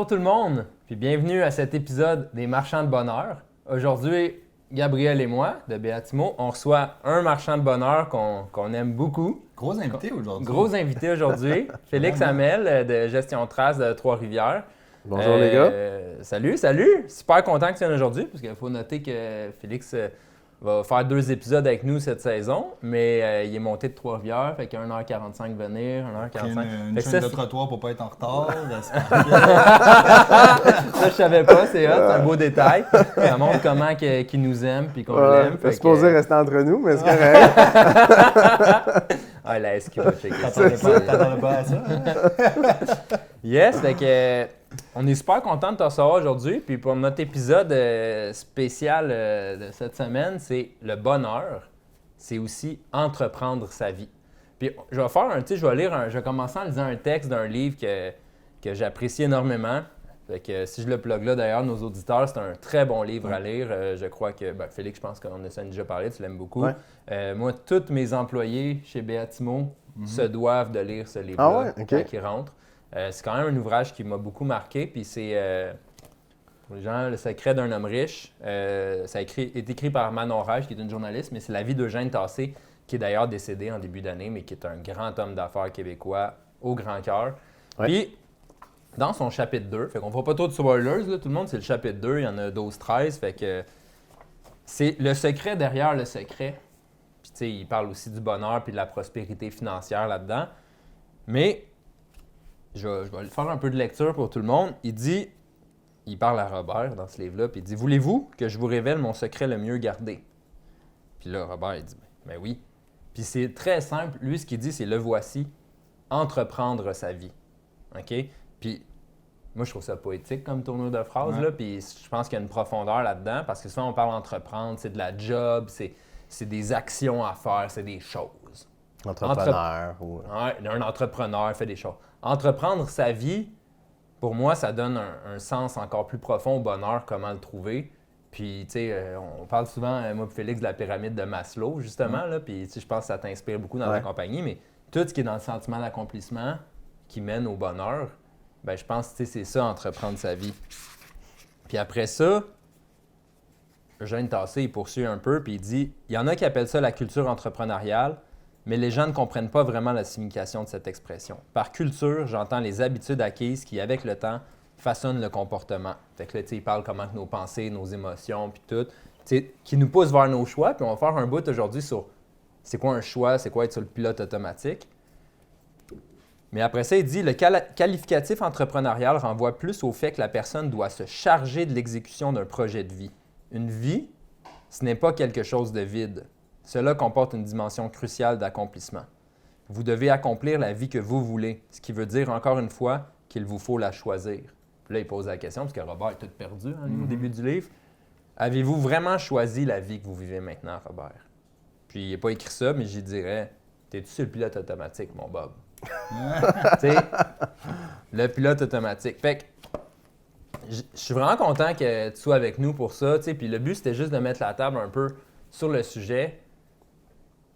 Bonjour tout le monde, puis bienvenue à cet épisode des Marchands de Bonheur. Aujourd'hui, Gabriel et moi, de Béatimo, on reçoit un marchand de bonheur qu'on aime beaucoup. Gros invité aujourd'hui. Félix Hamel de Gestion Trace de Trois-Rivières. Bonjour les gars. Salut. Super content que tu viennes aujourd'hui, parce qu'il faut noter que Félix va faire 2 épisodes avec nous cette saison, mais il est monté de Trois-Rivières, fait qu'il y a 1h45 venir, 1h45. Une chaîne de trottoir pour pas être en retard. Ça, je savais pas, c'est un beau détail. Ça montre comment qu'il nous aime puis qu'on l'aime. C'est supposé rester entre nous, mais c'est correct. Ah, là, est-ce qu'il va checker ça? T'attendais pas à ça? Yes, fait que on est super content de te recevoir aujourd'hui. Puis pour notre épisode spécial de cette semaine, c'est le bonheur. C'est aussi entreprendre sa vie. Puis je vais commencer en lisant un texte d'un livre que j'apprécie énormément. Fait que si je le plug là, d'ailleurs, nos auditeurs, c'est un très bon livre à lire. Je crois que, Félix, je pense qu'on a déjà parlé, tu l'aimes beaucoup. Ouais. Moi, tous mes employés chez Béatimo se doivent de lire ce livre-là quand ils rentrent. C'est quand même un ouvrage qui m'a beaucoup marqué, puis c'est, pour les gens, Le secret d'un homme riche. Ça est écrit par Manon Rage, qui est une journaliste, mais c'est la vie d'Eugène Tassé, qui est d'ailleurs décédé en début d'année, mais qui est un grand homme d'affaires québécois au grand cœur. Ouais. Puis, dans son chapitre 2, fait qu'on ne fera pas trop de spoilers, là, tout le monde, c'est le chapitre 2, il y en a 12-13, fait que c'est le secret derrière le secret. Puis, tu sais, il parle aussi du bonheur puis de la prospérité financière là-dedans. Mais, je vais faire un peu de lecture pour tout le monde. Il parle à Robert dans ce livre-là, puis il dit « Voulez-vous que je vous révèle mon secret le mieux gardé? » Puis là, Robert, il dit « Ben oui. » Puis c'est très simple. Lui, ce qu'il dit, c'est « Le voici, entreprendre sa vie. » OK? Puis, moi, je trouve ça poétique comme tournure de phrase, là, puis je pense qu'il y a une profondeur là-dedans, parce que souvent, on parle d'entreprendre, c'est de la job, c'est des actions à faire, c'est des choses. Entrepreneur. Ouais, un entrepreneur fait des choses. Entreprendre sa vie, pour moi, ça donne un sens encore plus profond au bonheur, comment le trouver. Puis, tu sais, on parle souvent, moi et Félix, de la pyramide de Maslow, justement, là, puis je pense que ça t'inspire beaucoup dans ta compagnie, mais tout ce qui est dans le sentiment d'accomplissement qui mène au bonheur, ben je pense que c'est ça, entreprendre sa vie. Puis après ça, Eugène Tassé, il poursuit un peu, puis il dit « Il y en a qui appellent ça la culture entrepreneuriale, mais les gens ne comprennent pas vraiment la signification de cette expression. Par culture, j'entends les habitudes acquises qui, avec le temps, façonnent le comportement. » Fait que là, tu sais, il parle comment que nos pensées, nos émotions, puis tout, tu sais, qui nous poussent vers nos choix. Puis on va faire un bout aujourd'hui sur c'est quoi un choix, c'est quoi être sur le pilote automatique. Mais après ça, il dit « Le qualificatif entrepreneurial renvoie plus au fait que la personne doit se charger de l'exécution d'un projet de vie. Une vie, ce n'est pas quelque chose de vide. Cela comporte une dimension cruciale d'accomplissement. Vous devez accomplir la vie que vous voulez, ce qui veut dire, encore une fois, qu'il vous faut la choisir. » Puis là, il pose la question, parce que Robert est tout perdu au début du livre. « Avez-vous vraiment choisi la vie que vous vivez maintenant, Robert? » Puis il n'a pas écrit ça, mais j'y dirais « T'es-tu sur le pilote automatique, mon Bob? » Tu sais, le pilote automatique. Fait que je suis vraiment content que tu sois avec nous pour ça. Puis le but, c'était juste de mettre la table un peu sur le sujet.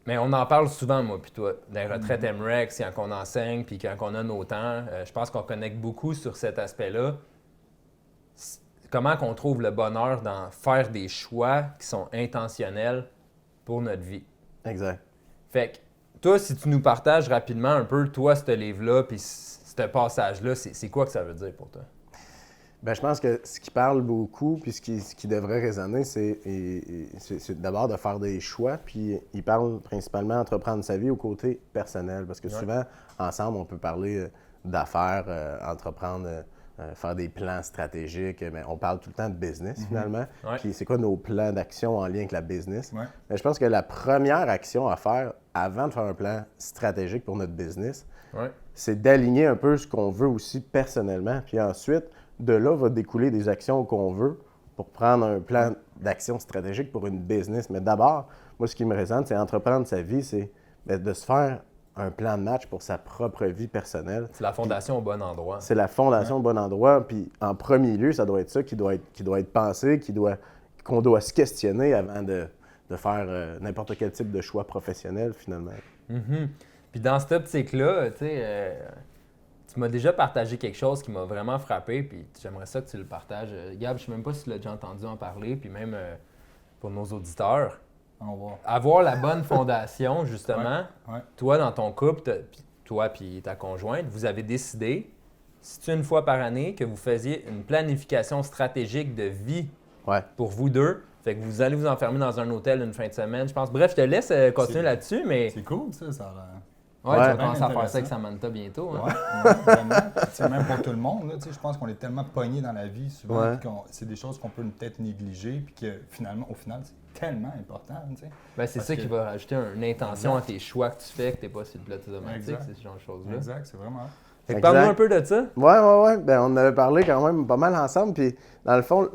Mais on en parle souvent, moi, puis toi, des retraites MREX, quand on enseigne, puis quand on a nos temps. Je pense qu'on connecte beaucoup sur cet aspect-là. Comment qu'on trouve le bonheur dans faire des choix qui sont intentionnels pour notre vie. Exact. Fait que toi, si tu nous partages rapidement un peu, toi, ce livre-là, puis ce passage-là, c'est quoi que ça veut dire pour toi? Bien, je pense que ce qui parle beaucoup, puis ce qui devrait résonner, c'est d'abord de faire des choix, puis il parle principalement d'entreprendre sa vie au côté personnel, parce que souvent, ensemble, on peut parler d'affaires, entreprendre, faire des plans stratégiques, mais on parle tout le temps de business, finalement. Puis c'est quoi nos plans d'action en lien avec la business? Mais je pense que la première action à faire avant de faire un plan stratégique pour notre business, c'est d'aligner un peu ce qu'on veut aussi personnellement. Puis ensuite, de là va découler des actions qu'on veut pour prendre un plan d'action stratégique pour une business. Mais d'abord, moi, ce qui me résonne, c'est entreprendre sa vie, c'est de se faire un plan de match pour sa propre vie personnelle. C'est la fondation au bon endroit. C'est la fondation au bon endroit. Puis en premier lieu, ça doit être ça qui doit être pensé, qu'on doit se questionner avant de faire n'importe quel type de choix professionnel, finalement. Puis dans cette optique-là, tu sais, tu tu m'as déjà partagé quelque chose qui m'a vraiment frappé, puis j'aimerais ça que tu le partages. Gab, je sais même pas si tu l'as déjà entendu en parler, puis même pour nos auditeurs. On va. Avoir la bonne fondation, justement, Ouais. toi, dans ton couple, toi puis ta conjointe, vous avez décidé, si tu une fois par année, que vous faisiez une planification stratégique de vie Ouais. pour vous deux. Fait que vous allez vous enfermer dans un hôtel une fin de semaine, je pense. Bref, je te laisse continuer là-dessus, mais C'est cool, ça a l'air. ouais, tu Ouais. vas commencer à faire Intéressant. ça avec Samantha bientôt. Hein? Ouais, vraiment. C'est même pour tout le monde. Là, je pense qu'on est tellement pogné dans la vie souvent, Ouais. puis c'est des choses qu'on peut peut-être négliger, puis que finalement, au final, c'est tellement important. Ben, c'est Parce ça que- qui va rajouter une intention Exact. à tes choix que tu fais, que tu n'es pas sur le pilote automatique, Exact. c'est ce genre de choses-là. Exact, c'est vraiment. Fait que Exact. parle-nous un peu de ça. Ouais. Ben, on en avait parlé quand même pas mal ensemble. Puis, dans le fond,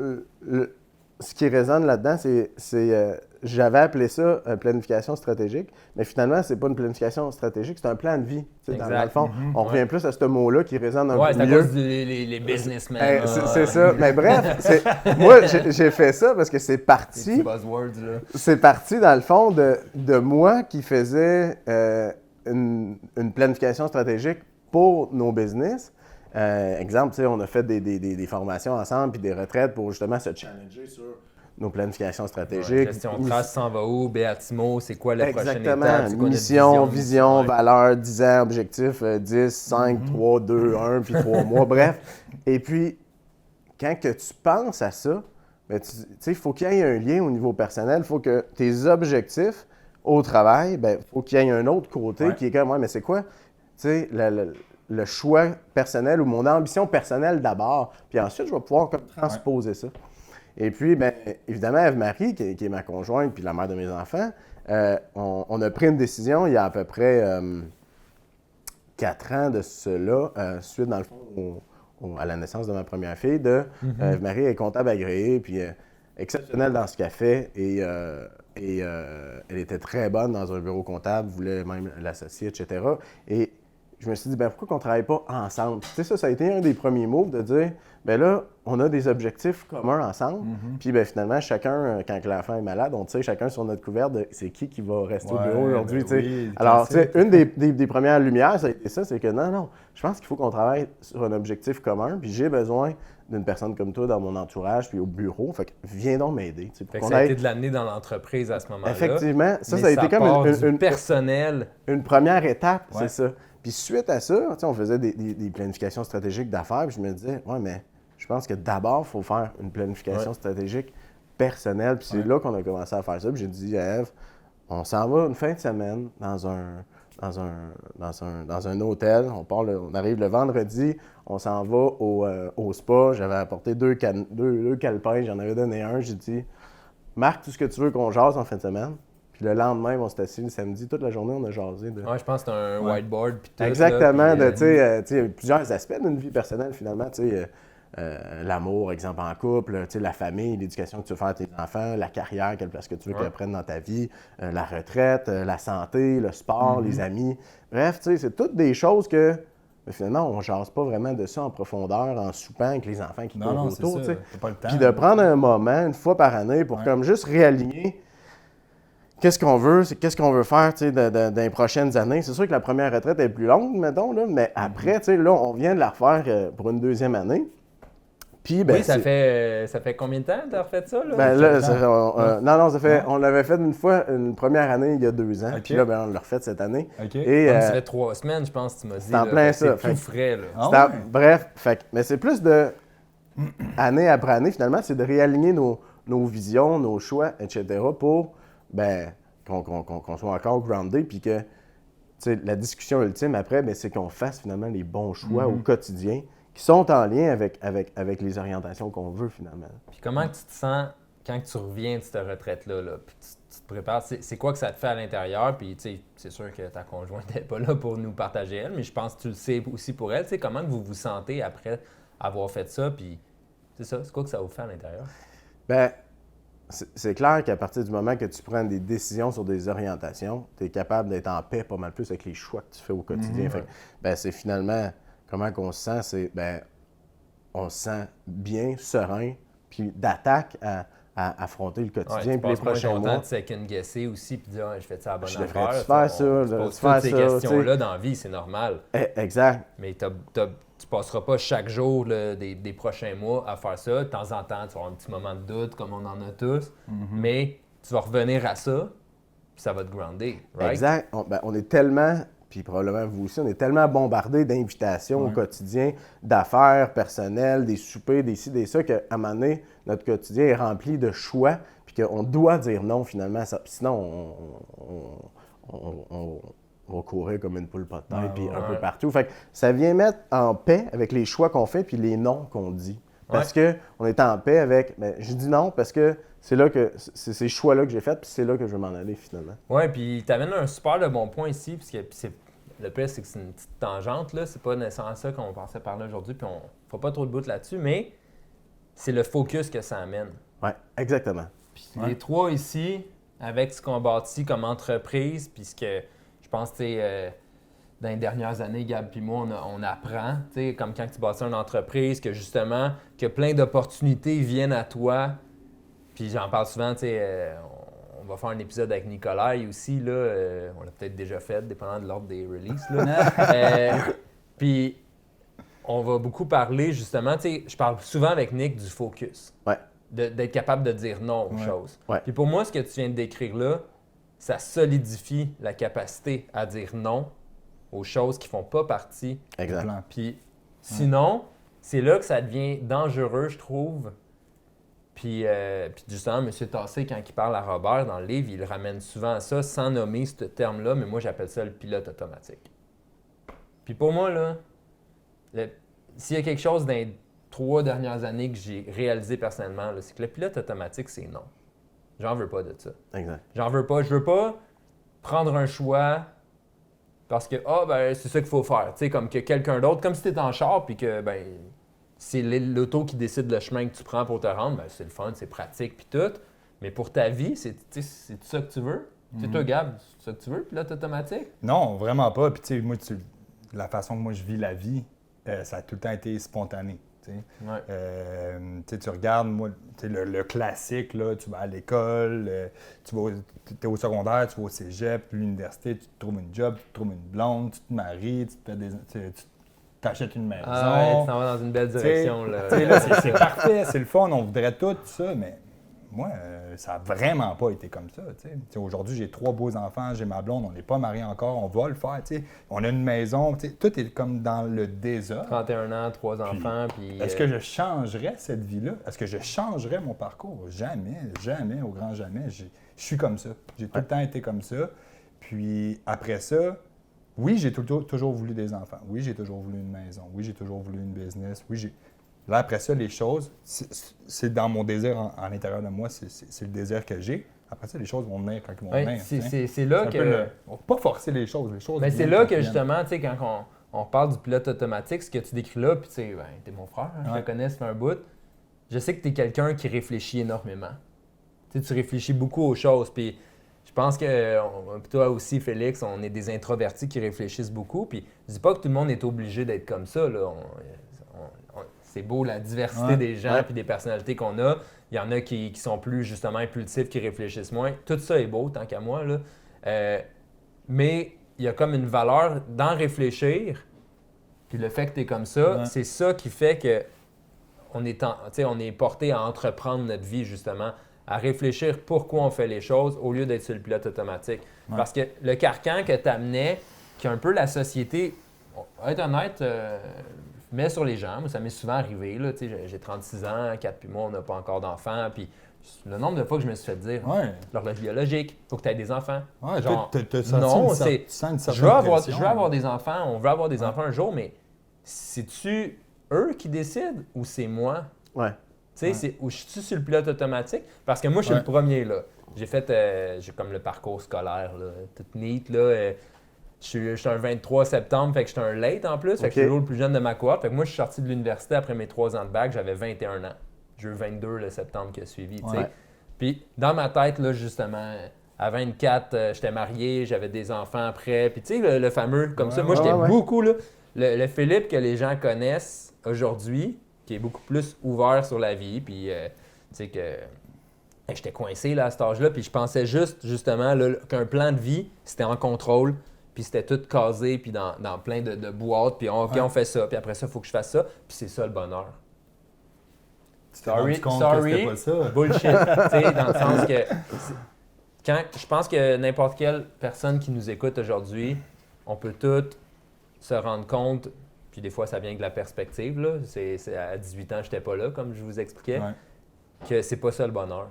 ce qui résonne là-dedans, j'avais appelé ça planification stratégique, mais finalement, c'est pas une planification stratégique, c'est un plan de vie. Tu sais, dans Exact. le fond, on revient plus à ce mot-là qui résonne un Ouais, peu c'est à mieux. cause des businessmen. Eh, là. c'est ça. Mais bref, moi, j'ai fait ça parce que c'est Des petits parti. buzzwords, là. C'est parti, dans le fond, de moi qui faisais une planification stratégique pour nos business. Exemple, tu sais, on a fait des formations ensemble puis des retraites pour justement se challenger sur nos planifications Ouais, stratégiques. gestion de trace s'en va où, Béatimo, c'est quoi la prochaine Exactement. étape, c'est quoi notre Mission, vision, Ouais. valeur, 10 ans, objectif, 10, 5, 3, 2, 1, puis 3 mois, bref. Et puis, quand que tu penses à ça, ben, tu sais, il faut qu'il y ait un lien au niveau personnel. Il faut que tes objectifs au travail, ben, il faut qu'il y ait un autre côté Ouais. qui est comme, ouais, mais c'est quoi? Tu sais, le choix personnel ou mon ambition personnelle d'abord. Puis ensuite, je vais pouvoir comme transposer ça. Et puis, bien, évidemment, Ève-Marie, qui est ma conjointe puis la mère de mes enfants, on a pris une décision il y a à peu près 4 ans de cela, suite, dans le fond, à la naissance de ma première fille, Ève-Marie est comptable agréée, puis exceptionnelle dans ce qu'elle fait, et elle était très bonne dans un bureau comptable, voulait même l'associer, etc. Et je me suis dit, ben pourquoi qu'on ne travaille pas ensemble? Tu sais, ça a été un des premiers moves de dire, ben là, on a des objectifs communs ensemble. Puis ben finalement, chacun, quand l'enfant est malade, on tire chacun sur notre couvert de c'est qui va rester au bureau aujourd'hui. Ben tu sais. oui, Alors, tu sais, classique. une des premières lumières, ça a été ça, c'est que non, je pense qu'il faut qu'on travaille sur un objectif commun. Puis j'ai besoin d'une personne comme toi dans mon entourage, puis au bureau. Fait que viens donc m'aider. Tu sais, pour Fait que qu'on ça a aille- été de l'amener dans l'entreprise à ce moment-là. Effectivement, ça Mais a été comme part une, du personnel. une première étape, Ouais. c'est ça. Puis suite à ça, tu sais, on faisait des planifications stratégiques d'affaires, puis je me disais, ouais, mais je pense que d'abord, il faut faire une planification Ouais. stratégique personnelle. Puis c'est Ouais. là qu'on a commencé à faire ça. Puis j'ai dit à Ève, on s'en va une fin de semaine dans un hôtel. On arrive le vendredi, on s'en va au spa. J'avais apporté deux calepins, j'en avais donné un. J'ai dit, marque tout ce que tu veux qu'on jase en fin de semaine. Puis le lendemain, on s'est assis le samedi, toute la journée, on a jasé de... Ouais, je pense que c'est un Ouais. whiteboard. Puis tout, Exactement, là, puis, tu sais, il y a plusieurs aspects d'une vie personnelle, finalement, tu sais, l'amour, exemple, en couple, tu sais, la famille, l'éducation que tu veux faire à tes enfants, la carrière, quelle place que tu veux Ouais. qu'elle prenne dans ta vie, la retraite, la santé, le sport, les amis. Bref, tu sais, c'est toutes des choses que, mais finalement, on ne jase pas vraiment de ça en profondeur, en soupant avec les enfants qui courent Non, c'est autour, ça. tu sais. T'as pas le temps. Puis de prendre un moment, une fois par année, pour Ouais. comme juste réaligner qu'est-ce qu'on veut, qu'est-ce qu'on veut faire, tu sais, dans les prochaines années. C'est sûr que la première retraite est plus longue, mettons, là, mais après, tu sais, là, on vient de la refaire pour une deuxième année. Puis, ben, Oui, ça fait combien de temps que tu as refait ça? Là? ben là, Ça fait non, ça fait, on l'avait fait une fois, une première année, il y a 2 ans. Ok. Puis là, ben, on l'a refait cette année. OK. Et, Comme ça fait 3 semaines, je pense, tu m'as dit. c'est en là. plein Fait que ça. C'est tout frais, là. Ah c'était- ouais? Bref, mais c'est plus de année après année, finalement, c'est de réaligner nos visions, nos choix, etc. pour ben, qu'on soit encore groundé, puis que tu sais, la discussion ultime après, ben, c'est qu'on fasse finalement les bons choix au quotidien qui sont en lien avec les orientations qu'on veut finalement. Puis comment que tu te sens quand tu reviens de cette retraite-là? Là, puis tu te prépares, c'est quoi que ça te fait à l'intérieur? Puis tu sais, c'est sûr que ta conjointe n'est pas là pour nous partager elle, mais je pense que tu le sais aussi pour elle. Tu sais, comment que vous vous sentez après avoir fait ça? Puis c'est ça, c'est quoi que ça vous fait à l'intérieur? Ben, c'est clair qu'à partir du moment que tu prends des décisions sur des orientations, tu es capable d'être en paix pas mal plus avec les choix que tu fais au quotidien. Fait que, ben, c'est finalement comment qu'on se sent, c'est ben, on se sent bien, serein, puis d'attaque à affronter le Ouais, quotidien tu puis les passes moins prochains ton mois. temps de second-guesser aussi puis de dire je fais ça à la bonne Je affaire. devrais-tu faire ça, On se devrais-tu pose faire toutes ces ça, questions-là dans la vie, c'est normal. Exact. Mais tu passeras pas chaque jour là, des prochains mois à faire ça. De temps en temps, tu vas avoir un petit moment de doute, comme on en a tous. Mais tu vas revenir à ça, puis ça va te grounder. Right? Exact. On est tellement, puis probablement vous aussi, on est tellement bombardés d'invitations au Ouais. quotidien, d'affaires personnelles, des soupers, des ci, des ça, qu'à un moment donné, notre quotidien est rempli de choix, puis qu'on doit dire non finalement. Sinon, on va courir comme une poule pas de tête, Ouais, puis ouais, un peu ouais. partout. Fait que ça vient mettre en paix avec les choix qu'on fait, puis les noms qu'on dit. Parce qu'on est en paix avec, je dis non parce que c'est là que c'est ces choix-là que j'ai faits, puis c'est là que je veux m'en aller finalement. Ouais, puis tu amènes un super de bon point ici, parce que le pire, c'est que c'est une petite tangente, là. C'est pas nécessairement ça qu'on pensait parler aujourd'hui, puis on fera pas trop de bout là-dessus, mais c'est le focus que ça amène. Ouais, exactement. Puis les trois ici, avec ce qu'on bâtit comme entreprise, puis ce que je pense, tu sais, dans les dernières années, Gab puis moi, on apprend, tu sais, comme quand tu bâtis une entreprise, que justement, que plein d'opportunités viennent à toi. Puis j'en parle souvent, tu sais, on va faire un épisode avec Nicolas aussi, là, on l'a peut-être déjà fait, dépendant de l'ordre des releases, là. Puis on va beaucoup parler, justement, tu sais, je parle souvent avec Nick du focus. Ouais. D'être capable de dire non aux Ouais. choses. Ouais. Puis pour moi, ce que tu viens de décrire là, ça solidifie la capacité à dire non aux choses qui font pas partie. Exact. Plan. Puis sinon, c'est là que ça devient dangereux, je trouve. Puis justement, M. Tassé, quand il parle à Robert dans le livre, il ramène souvent à ça, sans nommer ce terme-là, mais moi j'appelle ça le pilote automatique. Puis pour moi, là, s'il y a quelque chose dans les 3 dernières années que j'ai réalisé personnellement, là, c'est que le pilote automatique, c'est non. J'en veux pas de ça. Exact. J'en veux pas. Je veux pas prendre un choix parce que, c'est ça qu'il faut faire. Tu sais, comme que quelqu'un d'autre, comme si tu étais en char, puis que, c'est l'auto qui décide le chemin que tu prends pour te rendre, c'est le fun, c'est pratique, puis tout. Mais pour ta vie, c'est ça que tu veux? Tu sais, toi, Gab, c'est ça que tu veux, pilote automatique? Non, vraiment pas. Puis, tu sais, moi, la façon que moi je vis la vie, ça a tout le temps été spontané. Tu sais. Ouais. Tu regardes, moi, le classique, là, tu vas à l'école, tu es au secondaire, tu vas au cégep, l'université, tu te trouves une job, tu te trouves une blonde, tu te maries, tu t'achètes une maison. Ah ouais, tu t'en vas dans une belle direction. Là. Là, c'est parfait, c'est le fun, on voudrait tout ça, mais moi, ça n'a vraiment pas été comme ça. T'sais, aujourd'hui, j'ai 3 beaux enfants, j'ai ma blonde, on n'est pas mariés encore, on va le faire. On a une maison, tout est comme dans le désordre. 31 ans, 3 enfants, puis... Est-ce que je changerais cette vie-là? Est-ce que je changerais mon parcours? Jamais, jamais, au grand jamais. Je suis comme ça. J'ai tout le temps été comme ça. Puis après ça, oui, j'ai toujours voulu des enfants. Oui, j'ai toujours voulu une maison. Oui, j'ai toujours voulu une business. Oui, Là, après ça, les choses, c'est dans mon désir en l'intérieur de moi, c'est le désir que j'ai. Après ça, les choses vont venir quand ils vont venir. C'est là que... On ne peut pas forcer les choses. Les choses Mais c'est viennent là quand que elles justement, tu sais, quand on parle du pilote automatique, ce que tu décris là, puis tu sais, t'es mon frère, je te connais, ça fait un bout. Je sais que t'es quelqu'un qui réfléchit énormément. Tu sais, tu réfléchis beaucoup aux choses, puis je pense que toi aussi, Félix, on est des introvertis qui réfléchissent beaucoup, puis je dis pas que tout le monde est obligé d'être comme ça, là. C'est beau la diversité des gens puis des personnalités qu'on a. Il y en a qui sont plus justement impulsifs, qui réfléchissent moins. Tout ça est beau, tant qu'à moi, là. Mais il y a comme une valeur d'en réfléchir. Puis le fait que tu es comme ça, c'est ça qui fait que on est porté à entreprendre notre vie, justement, à réfléchir pourquoi on fait les choses au lieu d'être sur le pilote automatique. Ouais. Parce que le carcan que tu amenais, qui est un peu la société, on va être honnête, met sur les gens. Moi, ça m'est souvent arrivé. Là, j'ai 36 ans, 4 puis moi, on n'a pas encore d'enfants. Puis le nombre de fois que je me suis fait dire, l'horloge biologique, il faut que tu aies des enfants. Ouais, genre, non, c'est je veux avoir des enfants, on veut avoir des enfants un jour, mais c'est-tu eux qui décident ou c'est moi? Ouais. Tu sais, ou je suis sur le pilote automatique? Parce que moi, je suis le premier, là. J'ai fait, j'ai comme le parcours scolaire, là, tout neat, là. Je suis un 23 septembre, fait que j'étais un late en plus, fait que je suis le plus jeune de ma cohorte. Fait que moi, je suis sorti de l'université après mes 3 ans de bac, j'avais 21 ans. J'ai eu 22 le septembre qui a suivi, tu sais. Puis dans ma tête, là, justement, à 24, j'étais marié, j'avais des enfants après. Puis tu sais, le fameux, comme ça, moi, j'étais beaucoup, là, le Philippe que les gens connaissent aujourd'hui, qui est beaucoup plus ouvert sur la vie, puis tu sais que Et j'étais coincé là, à cet âge-là, puis je pensais justement là, qu'un plan de vie, c'était en contrôle, puis c'était tout casé, puis dans plein de boîtes, puis OK, on fait ça, puis après ça, il faut que je fasse ça, puis c'est ça le bonheur. Tu t'es rendu compte que c'était pas ça? Bullshit, tu sais, dans le sens que je pense que n'importe quelle personne qui nous écoute aujourd'hui, on peut toutes se rendre compte, puis des fois ça vient de la perspective, là, c'est à 18 ans, j'étais pas là, comme je vous expliquais, que c'est pas ça le bonheur.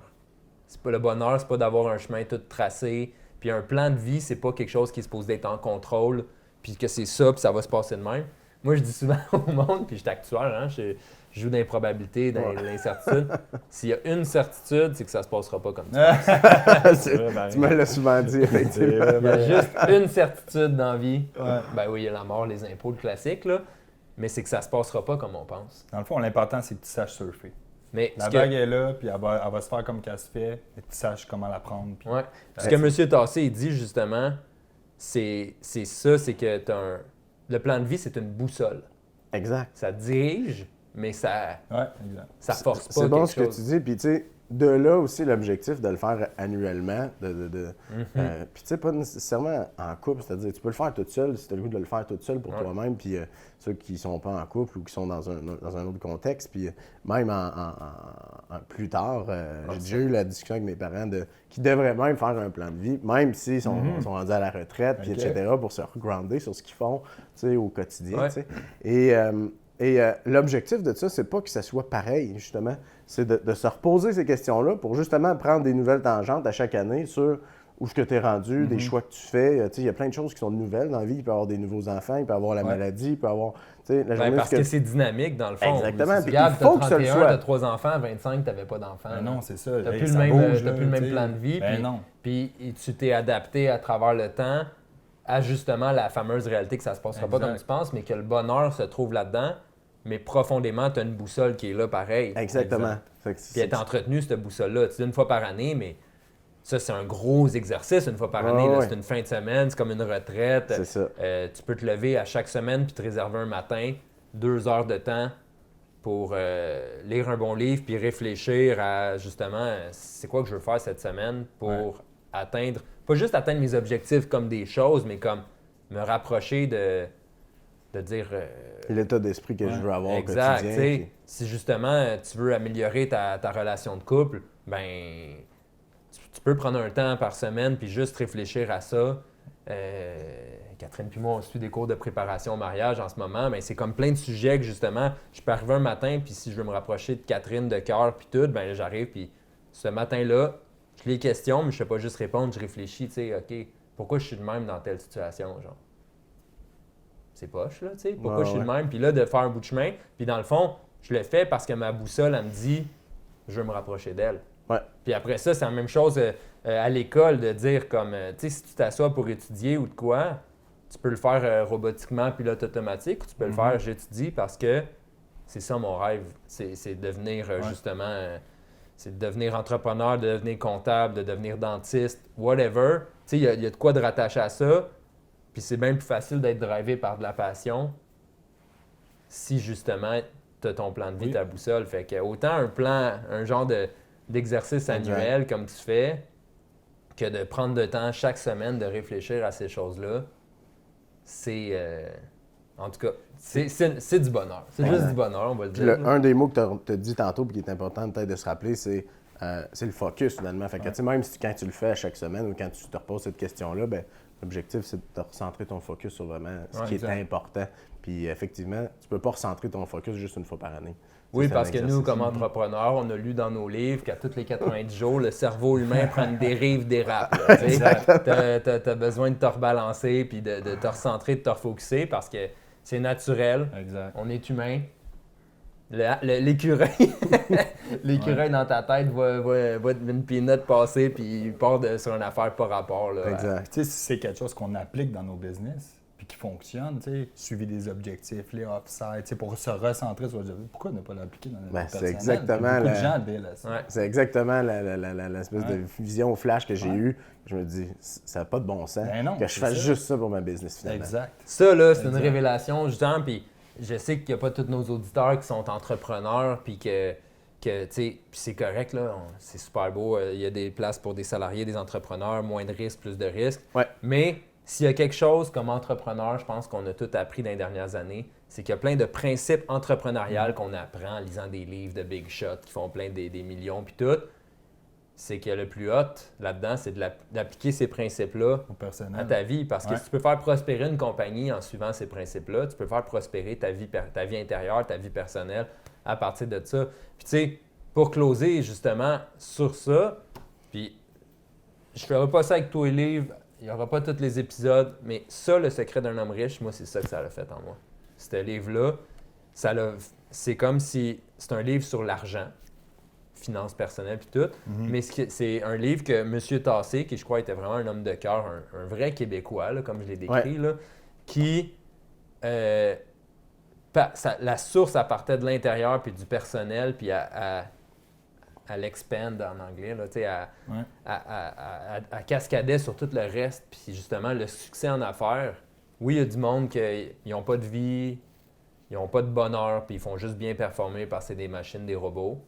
Le bonheur, c'est pas d'avoir un chemin tout tracé, puis un plan de vie, c'est pas quelque chose qui est supposé être en contrôle, puis que c'est ça, puis ça va se passer de même. Moi, je dis souvent au monde, puis je suis actuel, hein, je joue d'improbabilité, d'incertitude. S'il y a une certitude, c'est que ça se passera pas comme ça. Tu me l'as souvent dit, effectivement. Il y a juste une certitude dans la vie. Ben oui, il y a la mort, les impôts, le classique, là. Mais c'est que ça se passera pas comme on pense. Dans le fond, l'important, c'est que tu saches surfer. Mais la vague est là, puis elle va se faire comme qu'elle se fait, et que tu saches comment la prendre. Puis... Ouais. Ce que M. Tassé il dit, justement, c'est ça, c'est que le plan de vie, c'est une boussole. Exact. Ça dirige, mais ça force pas c'est bon quelque ce que chose. tu dis, puis tu sais, de là aussi l'objectif de le faire annuellement, puis tu sais, pas nécessairement en couple, c'est-à-dire tu peux le faire toute seule si tu as le goût de le faire toute seule pour toi-même, puis ceux qui sont pas en couple ou qui sont dans un autre contexte, puis même plus tard, j'ai déjà eu la discussion avec mes parents qui devraient même faire un plan de vie, même s'ils sont rendus à la retraite, puis etc., pour se regrounder sur ce qu'ils font, tu sais, au quotidien, tu sais. Et l'objectif de ça, c'est pas que ça soit pareil, justement. C'est de se reposer ces questions-là pour justement prendre des nouvelles tangentes à chaque année sur où est-ce que tu es rendu, des choix que tu fais. Il y a plein de choses qui sont nouvelles dans la vie. Il peut y avoir des nouveaux enfants, il peut y avoir la maladie, il peut y avoir... la journée parce que c'est dynamique, dans le fond. Exactement. Puis il faut que ça le soit. Tu as 3 enfants, à 25, tu n'avais pas d'enfants. Non, c'est ça. Tu n'as plus, plus le même plan de vie. Puis tu t'es adapté à travers le temps à justement la fameuse réalité que ça ne se passera pas comme tu penses, mais que le bonheur se trouve là-dedans. Mais profondément, tu as une boussole qui est là pareil. Exactement. Puis elle est entretenue, cette boussole-là. Tu dis une fois par année, mais ça, c'est un gros exercice une fois par année. Là, c'est une fin de semaine, c'est comme une retraite. C'est ça. Tu peux te lever à chaque semaine puis te réserver un matin, 2 heures de temps pour lire un bon livre puis réfléchir à justement c'est quoi que je veux faire cette semaine pour atteindre, pas juste atteindre mes objectifs comme des choses, mais comme me rapprocher de dire... l'état d'esprit que je veux avoir au quotidien. Puis... Si justement tu veux améliorer ta relation de couple, ben tu peux prendre un temps par semaine puis juste réfléchir à ça. Catherine puis moi, on suit des cours de préparation au mariage en ce moment. Ben, c'est comme plein de sujets que justement, je peux arriver un matin puis si je veux me rapprocher de Catherine de cœur puis tout, ben j'arrive puis ce matin-là, je les questions, mais je ne sais pas juste répondre, je réfléchis, tu sais, OK, pourquoi je suis de même dans telle situation, genre? C'est poche, là, tu sais, pourquoi je suis de même? Puis là, de faire un bout de chemin, puis dans le fond, je le fais parce que ma boussole, elle me dit, je veux me rapprocher d'elle. Puis après ça, c'est la même chose à l'école, de dire comme, tu sais, si tu t'assois pour étudier ou de quoi, tu peux le faire robotiquement, pilote automatique, ou tu peux le faire, j'étudie, parce que c'est ça mon rêve, c'est devenir justement, c'est de devenir entrepreneur, de devenir comptable, de devenir dentiste, whatever. Tu sais, il y a de quoi de rattacher à ça. Puis c'est bien plus facile d'être drivé par de la passion si justement tu as ton plan de vie, ta boussole. Fait que autant un genre d'exercice annuel comme tu fais, que de prendre le temps chaque semaine de réfléchir à ces choses-là, c'est en tout cas, c'est du bonheur. C'est juste du bonheur, on va le dire. Un des mots que tu as dit tantôt et qui est important peut-être de se rappeler, c'est le focus finalement. Fait que même si quand tu le fais à chaque semaine ou quand tu te reposes cette question-là, ben l'objectif, c'est de te recentrer ton focus sur vraiment ce qui est important. Puis effectivement, tu peux pas recentrer ton focus juste une fois par année. Oui, parce que nous, comme entrepreneurs, on a lu dans nos livres qu'à tous les 90 jours, le cerveau humain prend une dérive, dérape. Tu as besoin de te rebalancer puis de te recentrer, de te refocuser parce que c'est naturel. Exact. On est humain. L'écureuil l'écureuil dans ta tête voit une peanut passer puis il part sur une affaire par rapport. Là, exact. Tu sais, si c'est quelque chose qu'on applique dans nos business puis qui fonctionne, tu sais, suivi des objectifs, les offside, tu sais, pour se recentrer sur les objectifs, pourquoi ne pas l'appliquer dans notre personnel? C'est exactement beaucoup de gens adhèrent à ça. C'est exactement l'espèce de vision flash que j'ai eue. Je me dis, ça n'a pas de bon sens que je fasse juste ça pour ma business finalement. Exact. Ça, là, c'est une révélation, justement, puis je sais qu'il n'y a pas tous nos auditeurs qui sont entrepreneurs puis que que, tu sais, puis c'est correct, là, c'est super beau. Il y a des places pour des salariés, des entrepreneurs, moins de risques, plus de risques. Ouais. Mais s'il y a quelque chose comme entrepreneur, je pense qu'on a tout appris dans les dernières années, c'est qu'il y a plein de principes entrepreneuriales qu'on apprend en lisant des livres de big shot qui font plein des millions puis tout. C'est que le plus hot là-dedans, c'est d'appliquer ces principes-là Au personnel. à ta vie. Parce que si tu peux faire prospérer une compagnie en suivant ces principes-là, tu peux faire prospérer ta vie intérieure, ta vie personnelle à partir de ça. Puis tu sais, pour closer justement sur ça, puis je ne ferai pas ça avec tous les livres, il n'y aura pas tous les épisodes, mais ça, Le secret d'un homme riche, moi, c'est ça que ça a fait en moi. Ce livre-là, c'est comme si c'est un livre sur l'argent, finances personnelles puis tout, mais c'est un livre que M. Tassé, qui je crois était vraiment un homme de cœur, un vrai Québécois, là, comme je l'ai décrit, là, qui... la source, elle partait de l'intérieur puis du personnel, puis à l'expand en anglais, là, à cascader sur tout le reste. Puis justement, le succès en affaires, oui, il y a du monde qui n'ont pas de vie, ils n'ont pas de bonheur, puis ils font juste bien performer parce que c'est des machines, des robots.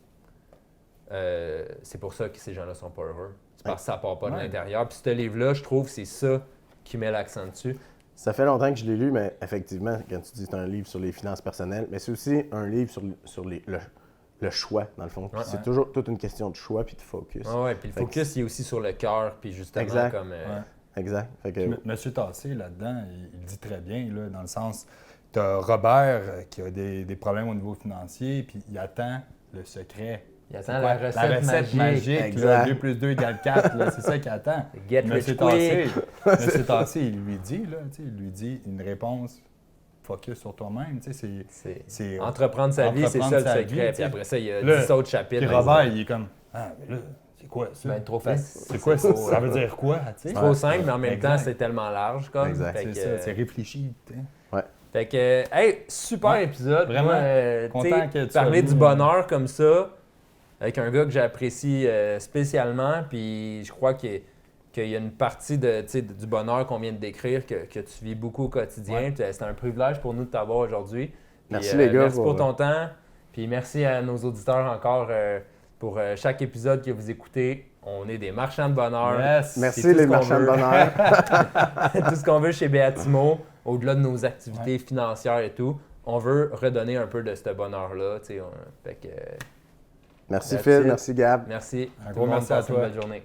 C'est pour ça que ces gens-là sont pas heureux. C'est parce que ça part pas de l'intérieur. Puis ce livre-là, je trouve que c'est ça qui met l'accent dessus. Ça fait longtemps que je l'ai lu, mais effectivement, quand tu dis que c'est un livre sur les finances personnelles, mais c'est aussi un livre sur le choix, dans le fond. C'est toujours toute une question de choix puis de focus. Oui, puis le focus, il est aussi sur le cœur, puis justement exact. comme... Exact. Fait que... Monsieur Tassé, là-dedans, il dit très bien, là, dans le sens, tu as Robert qui a des problèmes au niveau financier, puis il attend le secret. Il attend la recette magique. Là, 2 plus 2 égale 4, là, c'est ça qu'il attend. Get Monsieur Tassé, il lui dit, là, il lui dit une réponse focus sur toi-même. C'est entreprendre sa vie, c'est ça le secret. Puis après ça, il y a 10 autres chapitres. Puis Robert, il est comme, ah, mais là, c'est quoi ça? Ben, trop facile. C'est quoi ça? Ça veut dire quoi? C'est trop simple, mais en même temps, c'est tellement large. Comme. Exact. C'est ça, c'est réfléchi. Ouais. Fait que, hey, super épisode. Vraiment content que tu parler sois du bonheur comme ça, avec un gars que j'apprécie spécialement, puis je crois qu'il y a une partie du bonheur qu'on vient de décrire que tu vis beaucoup au quotidien. C'est un privilège pour nous de t'avoir aujourd'hui. Merci les gars. Merci pour ton temps. Puis merci à nos auditeurs encore pour chaque épisode que vous écoutez. On est des marchands de bonheur. Yes. Merci les marchands de bonheur. Tout ce qu'on veut chez Béatimo, au-delà de nos activités financières et tout, on veut redonner un peu de ce bonheur-là. Fait que, merci Phil, merci Gab. Merci. Un gros merci à toi. Bonne journée.